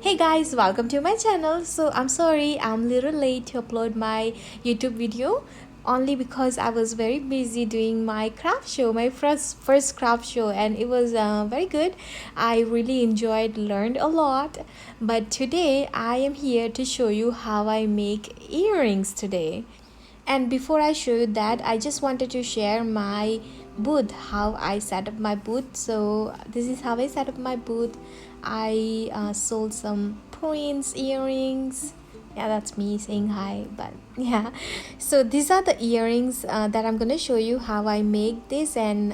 Hey guys, welcome to my channel. So I'm sorry I'm a little late to upload my YouTube video only because I was very busy doing my craft show, my first craft show, and it was very good. I really enjoyed, learned a lot. But today I am here to show you how I make earrings today. And before I show you that, I just wanted to share my booth, how I set up my booth. So this is how I set up my booth. I sold some prints, earrings. Yeah, that's me saying hi, but yeah. So these are the earrings that I'm gonna show you how I make this, and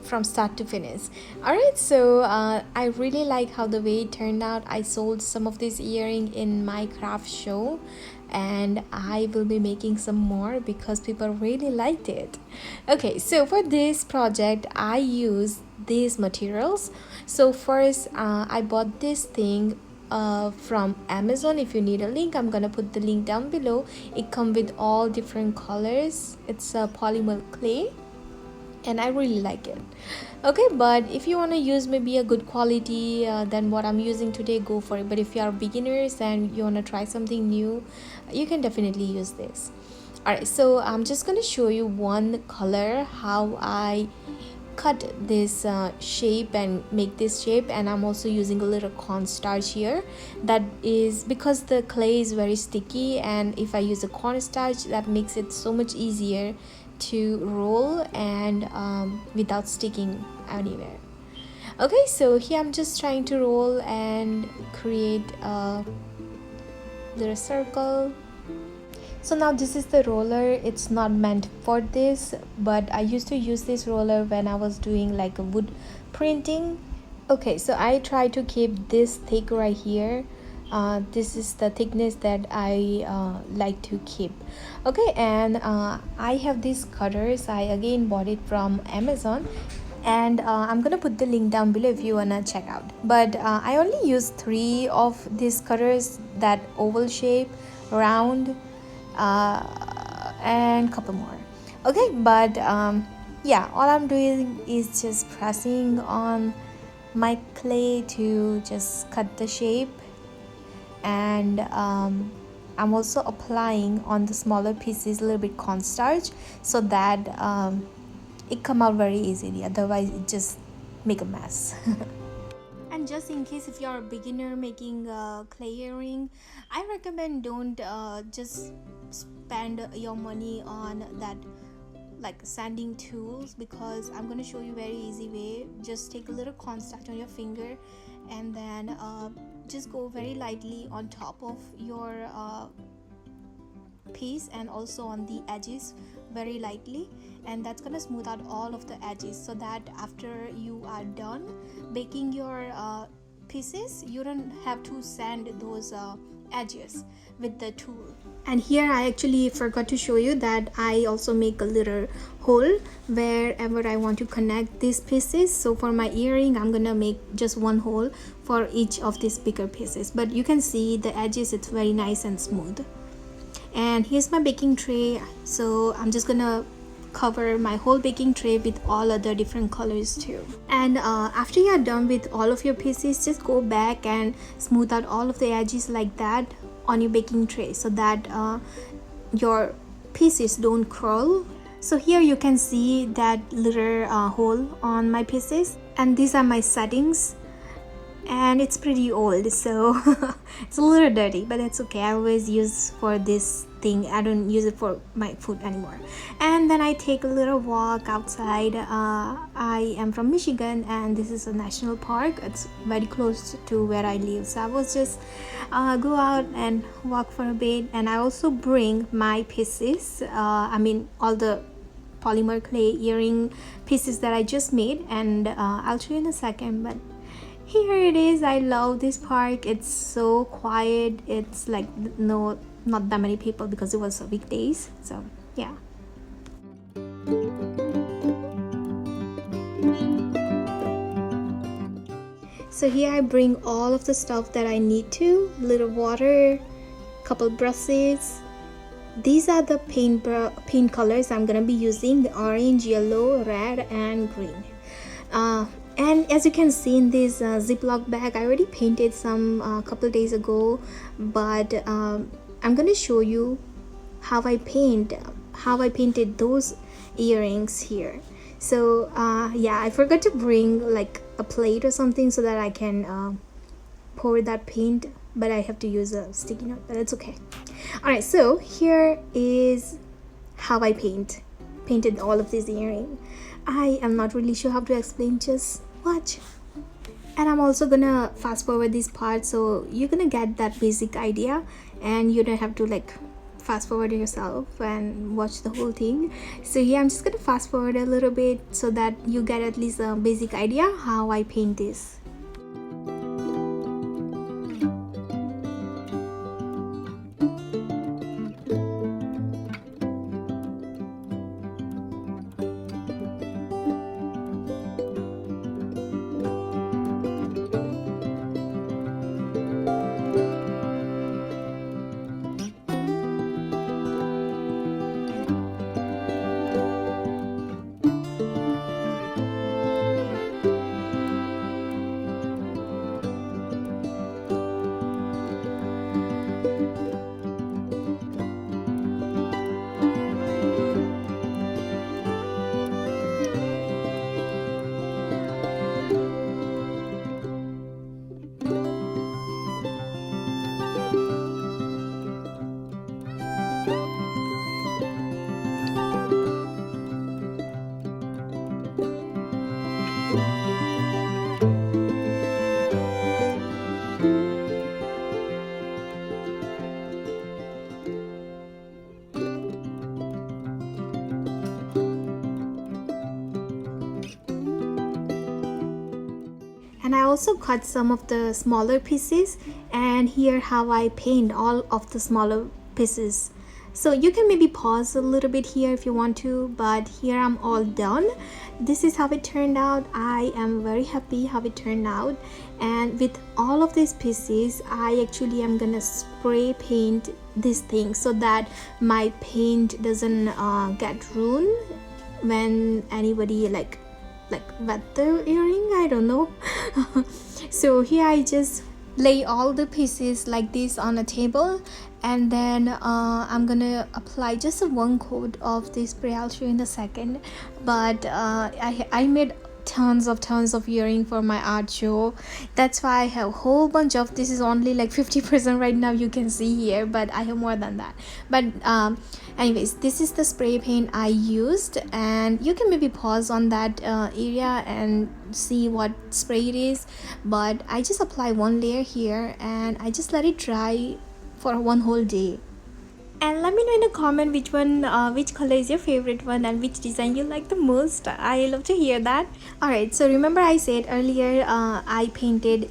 from start to finish. Alright, so I really like how the way it turned out. I sold some of this earring in my craft show, and I will be making some more because people really liked it. Okay, so for this project I use these materials. So first I bought this thing from Amazon. If you need a link, I'm gonna put the link down below. It comes with all different colors. It's a polymer clay and I really like it. Okay, but if you want to use maybe a good quality than what I'm using today, go for it. But if you are beginners and you want to try something new, you can definitely use this. Alright, so I'm just going to show you one color, how I cut this shape and make this shape. And I'm also using a little cornstarch here. That is because the clay is very sticky, and if I use a cornstarch, that makes it so much easier to roll and without sticking anywhere. Okay, so here I'm just trying to roll and create a little circle. So now this is the roller. It's not meant for this, but I used to use this roller when I was doing like a wood printing. Okay, so I try to keep this thick right here. This is the thickness that I like to keep. Okay, and I have these cutters. I again bought it from Amazon, and I'm gonna put the link down below if you wanna check out. But I only use 3 of these cutters, that oval shape, round, and couple more. Okay, but yeah, all I'm doing is just pressing on my clay to just cut the shape, and I'm also applying on the smaller pieces a little bit cornstarch so that it come out very easily, otherwise it just make a mess. And just in case if you're a beginner making a clay earring, I recommend don't just spend your money on that like sanding tools, because I'm going to show you very easy way. Just take a little cornstarch on your finger and then just go very lightly on top of your piece and also on the edges very lightly, and that's gonna smooth out all of the edges, so that after you are done baking your pieces, you don't have to sand those edges with the tool. And here I actually forgot to show you that I also make a little hole wherever I want to connect these pieces. So for my earring, I'm gonna make just one hole for each of these bigger pieces, but you can see the edges, it's very nice and smooth. And here's my baking tray. So I'm just gonna cover my whole baking tray with all other different colors too. And after you're done with all of your pieces, just go back and smooth out all of the edges like that on your baking tray, so that your pieces don't curl. So here you can see that little hole on my pieces, and these are my settings, and it's pretty old, so it's a little dirty, but that's okay. I always use for this thing. I don't use it for my food anymore. And then I take a little walk outside. I am from Michigan, and this is a national park. It's very close to where I live, so I was just go out and walk for a bit. And I also bring my pieces, I mean all the polymer clay earring pieces that I just made, and I'll show you in a second. But here it is. I love this park. It's so quiet. It's like not that many people because it was weekdays. So yeah. So here I bring all of the stuff that I need to. Little water, couple brushes. These are the paint colors I'm gonna be using: the orange, yellow, red, and green. And as you can see in this Ziploc bag, I already painted some couple days ago, but I'm gonna show you how I painted those earrings here. So yeah, I forgot to bring like a plate or something so that I can pour that paint, but I have to use a sticky note, but it's okay. All right, so here is how I painted all of these earrings. I am not really sure how to explain, just watch. And I'm also gonna fast forward this part so you're gonna get that basic idea and you don't have to like fast forward yourself and watch the whole thing. So yeah, I'm just gonna fast forward a little bit so that you get at least a basic idea how I paint this. And I also cut some of the smaller pieces, and here how I paint all of the smaller pieces. So you can maybe pause a little bit here if you want to, but here I'm all done. This is how it turned out. I am very happy how it turned out. And with all of these pieces, I actually am gonna spray paint this thing so that my paint doesn't get ruined when anybody like wet the earring, I don't know. So here I just lay all the pieces like this on a table, and then I'm gonna apply just a one coat of this spray. I'll show you in a second. But I made tons of earring for my art show. That's why I have a whole bunch of, this is only like 50% right now, you can see here, but I have more than that. But anyways, this is the spray paint I used, and you can maybe pause on that area and see what spray it is. But I just apply one layer here and I just let it dry for one whole day. And let me know in a comment which one, which color is your favorite one and which design you like the most. I love to hear that. Alright, so remember I said earlier I painted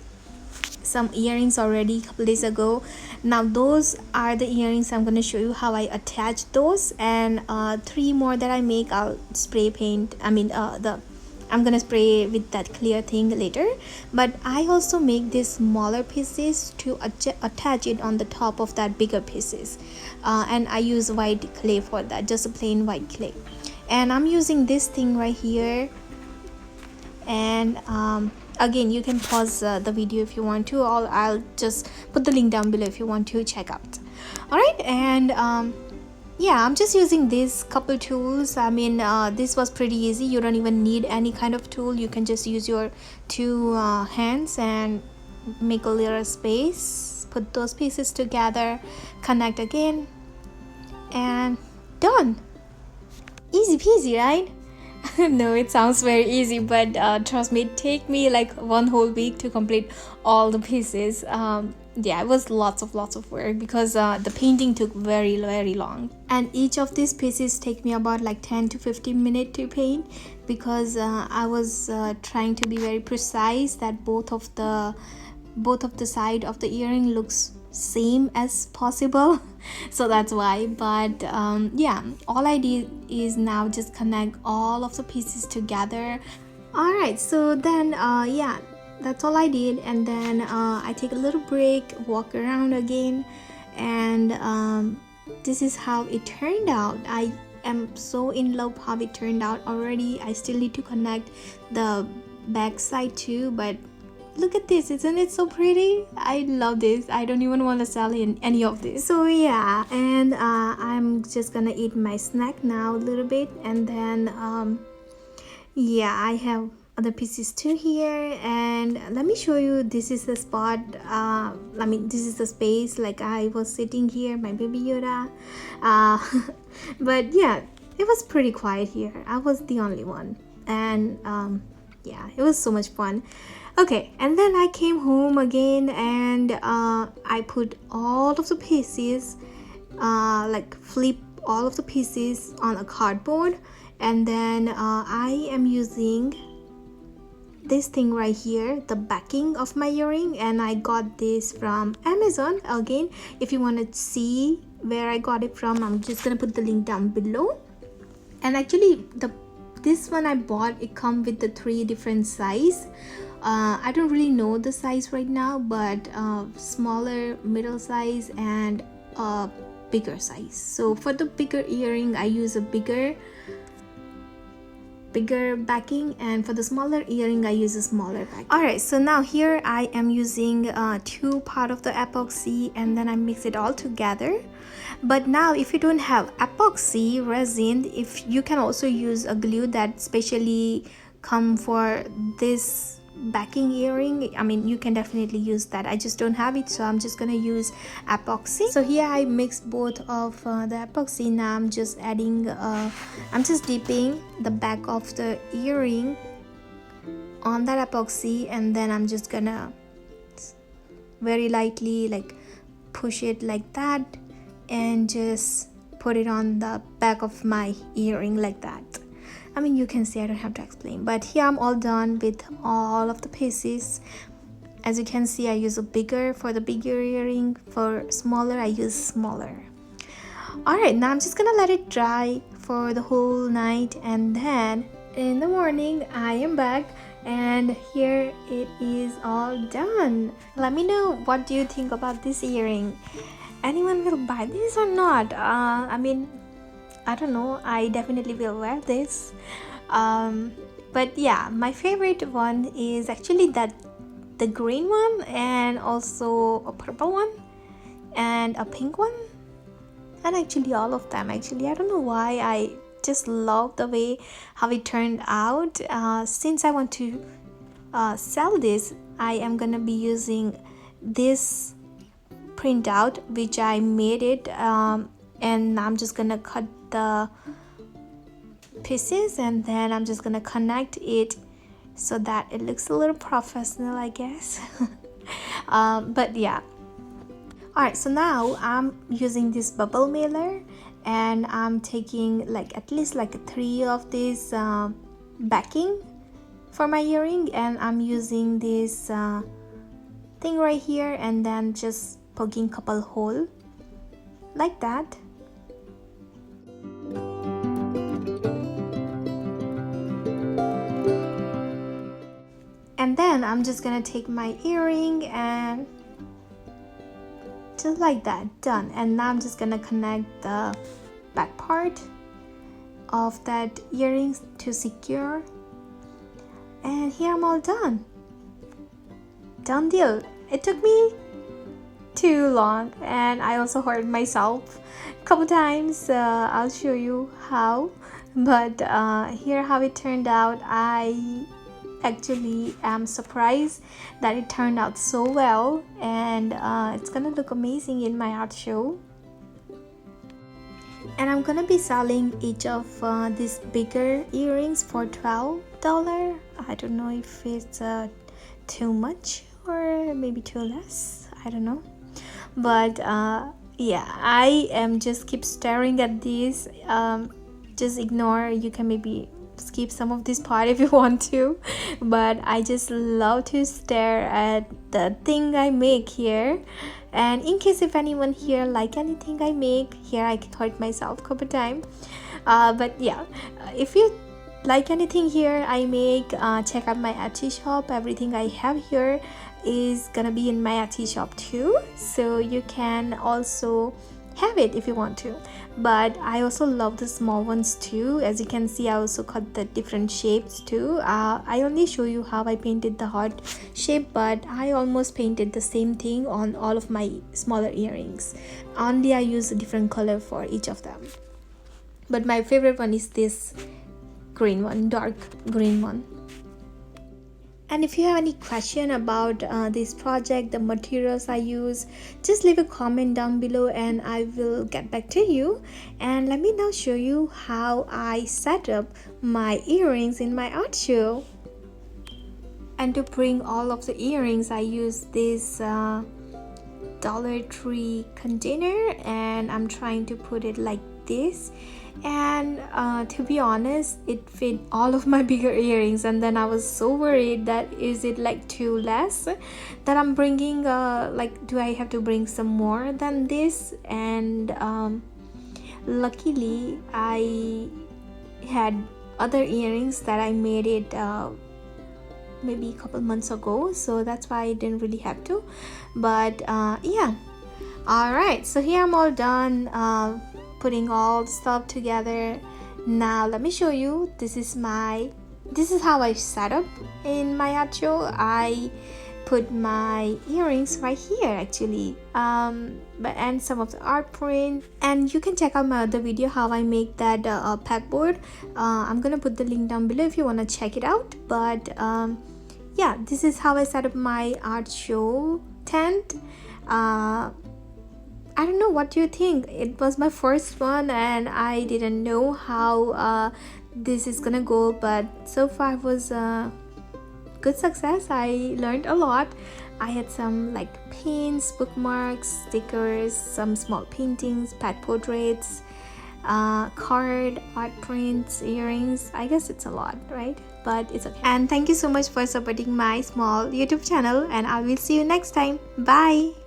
some earrings already a couple days ago. Now those are the earrings. I'm going to show you how I attach those, and 3 more that I make I'll spray paint. I'm gonna spray with that clear thing later. But I also make these smaller pieces to attach it on the top of that bigger pieces, and I use white clay for that, just a plain white clay. And I'm using this thing right here. And again, you can pause the video if you want to, or I'll just put the link down below if you want to check out. All right, and yeah, I'm just using these couple tools. I mean, this was pretty easy. You don't even need any kind of tool. You can just use your 2 hands and make a little space, put those pieces together, connect again, and done. Easy peasy, right? No, it sounds very easy, but trust me, it take me like 1 whole week to complete all the pieces. Yeah, it was lots of work because the painting took very long, and each of these pieces take me about like 10 to 15 minutes to paint, because I was trying to be very precise that both of the side of the earring looks same as possible. So that's why. But yeah, all I did is now just connect all of the pieces together. All right, so then yeah, that's all I did. And then I take a little break, walk around again, and this is how it turned out. I am so in love how it turned out already. I still need to connect the back side too, but look at this, isn't it so pretty? I love this. I don't even want to sell in any of this. So yeah, and I'm just gonna eat my snack now a little bit, and then yeah, I have other pieces too here, and let me show you. This is the spot, this is the space, like I was sitting here, my baby Yoda. But yeah, it was pretty quiet here. I was the only one, and yeah, it was so much fun. Okay, and then I came home again, and I put all of the pieces, like flip all of the pieces on a cardboard, and then I am using this thing right here, the backing of my earring, and I got this from Amazon. Again, if you want to see where I got it from, I'm just gonna put the link down below. And actually this one I bought, it come with the 3 different size. I don't really know the size right now, but smaller, middle size, and bigger size. So for the bigger earring, I use a bigger backing, and for the smaller earring I use a smaller backing. Alright, so now here I am using 2 part of the epoxy, and then I mix it all together. But now if you don't have epoxy resin, if you can also use a glue that specially come for this backing earring. I mean, you can definitely use that. I just don't have it, so I'm just gonna use epoxy. So here I mixed both of the epoxy. Now I'm just adding I'm just dipping the back of the earring on that epoxy, and then I'm just gonna very lightly like push it like that, and just put it on the back of my earring like that. I mean, you can see, I don't have to explain, but here I'm all done with all of the pieces. As you can see, I use a bigger for the bigger earring, for smaller I use smaller. Alright, now I'm just gonna let it dry for the whole night, and then in the morning I am back, and here it is all done. Let me know, what do you think about this earring? Anyone will buy this or not? I mean, I don't know, I definitely will wear this. But yeah, my favorite one is actually the green one, and also a purple one, and a pink one, and actually all of them. Actually, I don't know why, I just love the way how it turned out. Since I want to sell this, I am gonna be using this printout which I made it, and I'm just gonna cut the pieces, and then I'm just gonna connect it so that it looks a little professional, I guess. But yeah, alright, so now I'm using this bubble mailer, and I'm taking like at least like 3 of these backing for my earring, and I'm using this thing right here, and then just poking couple hole like that. And then I'm just gonna take my earring and just like that, done. And now I'm just gonna connect the back part of that earring to secure, and here I'm all done. Done deal. It took me too long, and I also hurt myself a couple times. I'll show you how, but here how it turned out. I actually am surprised that it turned out so well, and it's gonna look amazing in my art show. And I'm gonna be selling each of these bigger earrings for $12. I don't know if it's too much or maybe too less, I don't know, but yeah, I am just keep staring at these. Just ignore, you can maybe skip some of this part if you want to, but I just love to stare at the thing I make here. And in case if anyone here like anything I make here, I hurt myself a couple times, but yeah, if you like anything here I make, check out my Etsy shop. Everything I have here is gonna be in my Etsy shop too, so you can also have it if you want to. But I also love the small ones too. As you can see, I also cut the different shapes too. I only show you how I painted the heart shape, but I almost painted the same thing on all of my smaller earrings. Only I use a different color for each of them. But my favorite one is this green one, dark green one. And if you have any question about this project, the materials I use, just leave a comment down below and I will get back to you. And let me now show you how I set up my earrings in my art show. And to bring all of the earrings, I use this Dollar Tree container, and I'm trying to put it like this. And to be honest, it fit all of my bigger earrings, and then I was so worried that is it like too less, that I'm bringing like do I have to bring some more than this. And luckily I had other earrings that I made it maybe a couple months ago, so that's why I didn't really have to. But yeah, all right, so here I'm all done putting all the stuff together. Now let me show you. This is how I set up in my art show. I put my earrings right here actually, and some of the art print, and you can check out my other video how I make that pegboard. I'm gonna put the link down below if you want to check it out. But yeah, this is how I set up my art show tent. I don't know, what do you think? It was my first one and I didn't know how this is gonna go, but so far it was a good success. I learned a lot. I had some like pins, bookmarks, stickers, some small paintings, pet portraits, card, art prints, earrings. I guess it's a lot, right? But it's okay. And thank you so much for supporting my small YouTube channel, and I will see you next time. Bye.